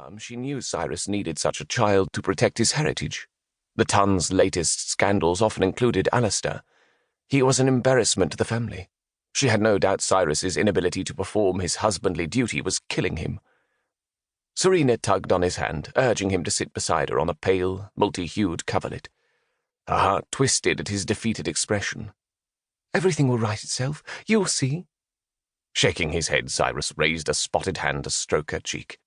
alarm, she knew Cyrus needed such a child to protect his heritage. The Tun's latest scandals often included Alistair. He was an embarrassment to the family. She had no doubt Cyrus's inability to perform his husbandly duty was killing him. Serena tugged on his hand, urging him to sit beside her on a pale, multi-hued coverlet. Her heart twisted at his defeated expression. "Everything will right itself. You'll see." Shaking his head, Cyrus raised a spotted hand to stroke her cheek.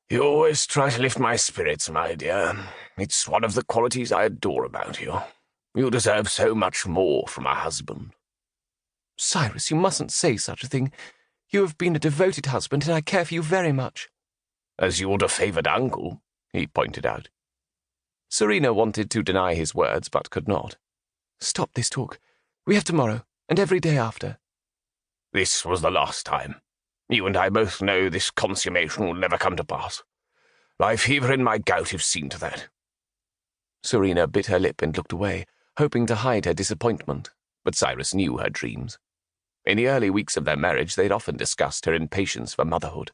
"You always try to lift my spirits, my dear. It's one of the qualities I adore about you. You deserve so much more from a husband." "Cyrus, you mustn't say such a thing. You have been a devoted husband, and I care for you very much." "As you would a favoured uncle," he pointed out. Serena wanted to deny his words, but could not. "Stop this talk. We have tomorrow, and every day after." "This was the last time. You and I both know this consummation will never come to pass. My fever and my gout have seen to that." Serena bit her lip and looked away, hoping to hide her disappointment, but Cyrus knew her dreams. In the early weeks of their marriage, they'd often discussed her impatience for motherhood.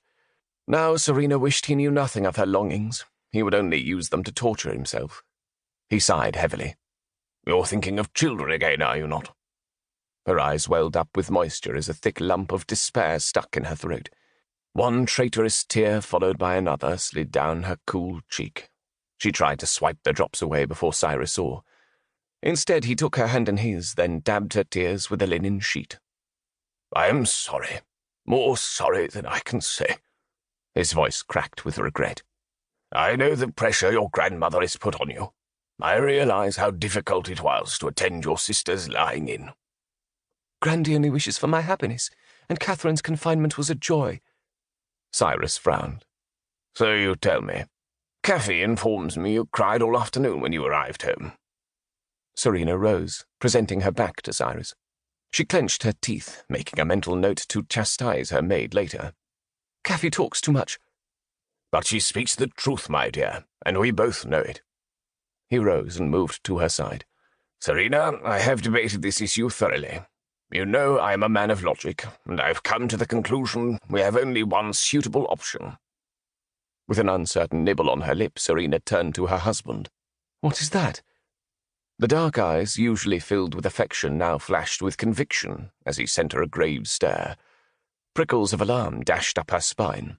Now Serena wished he knew nothing of her longings. He would only use them to torture himself. He sighed heavily. "You're thinking of children again, are you not?" Her eyes welled up with moisture as a thick lump of despair stuck in her throat. One traitorous tear followed by another slid down her cool cheek. She tried to swipe the drops away before Cyrus saw. Instead, he took her hand in his, then dabbed her tears with a linen sheet. "I am sorry. More sorry than I can say." His voice cracked with regret. "I know the pressure your grandmother has put on you. I realize how difficult it was to attend your sister's lying in." "Grandy only wishes for my happiness, and Catherine's confinement was a joy." Cyrus frowned. "So you tell me. Kathy informs me you cried all afternoon when you arrived home." Serena rose, presenting her back to Cyrus. She clenched her teeth, making a mental note to chastise her maid later. "Kathy talks too much." "But she speaks the truth, my dear, and we both know it." He rose and moved to her side. "Serena, I have debated this issue thoroughly. You know I am a man of logic, and I've come to the conclusion we have only one suitable option." With an uncertain nibble on her lip, Serena turned to her husband. "What is that?" The dark eyes, usually filled with affection, now flashed with conviction as he sent her a grave stare. Prickles of alarm dashed up her spine.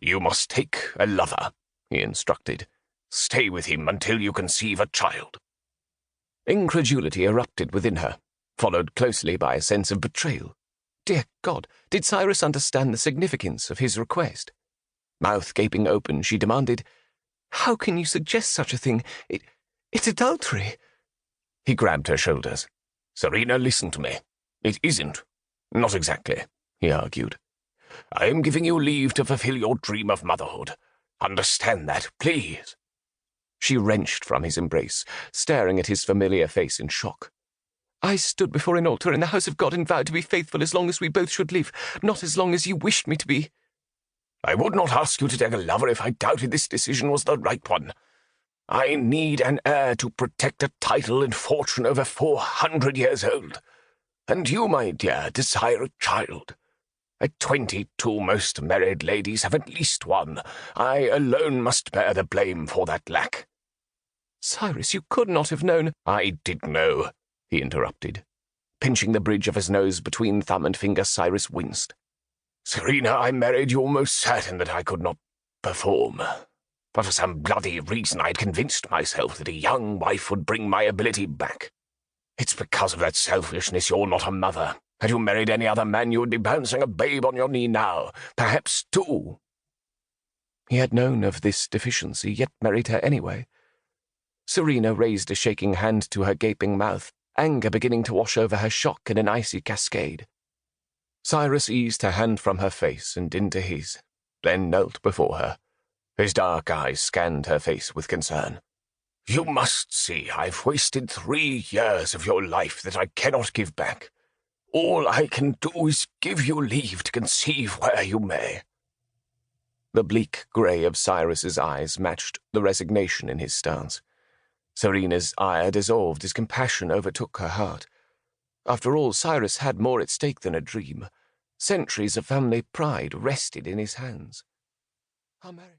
"You must take a lover," he instructed. "Stay with him until you conceive a child." Incredulity erupted within her, followed closely by a sense of betrayal. Dear God, did Cyrus understand the significance of his request? Mouth gaping open, she demanded, "How can you suggest such a thing? It's adultery." He grabbed her shoulders. "Serena, listen to me. It isn't. Not exactly," he argued. "I am giving you leave to fulfill your dream of motherhood. Understand that, please." She wrenched from his embrace, staring at his familiar face in shock. "I stood before an altar in the house of God and vowed to be faithful as long as we both should live, not as long as you wished me to be." "I would not ask you to take a lover if I doubted this decision was the right one. I need an heir to protect a title and fortune over 400 years old. And you, my dear, desire a child. At 22, most married ladies have at least one. I alone must bear the blame for that lack." "Cyrus, you could not have known—" "I did know," he interrupted. Pinching the bridge of his nose between thumb and finger, Cyrus winced. "Serena, I married you almost certain that I could not perform. But for some bloody reason I'd convinced myself that a young wife would bring my ability back. It's because of that selfishness you're not a mother. Had you married any other man, you would be bouncing a babe on your knee now, perhaps two." He had known of this deficiency, yet married her anyway. Serena raised a shaking hand to her gaping mouth, anger beginning to wash over her shock in an icy cascade. Cyrus eased her hand from her face and into his, then knelt before her. His dark eyes scanned her face with concern. "You must see I've wasted 3 years of your life that I cannot give back. All I can do is give you leave to conceive where you may." The bleak grey of Cyrus's eyes matched the resignation in his stance. Serena's ire dissolved as compassion overtook her heart. After all, Cyrus had more at stake than a dream. Centuries of family pride rested in his hands. Our marriage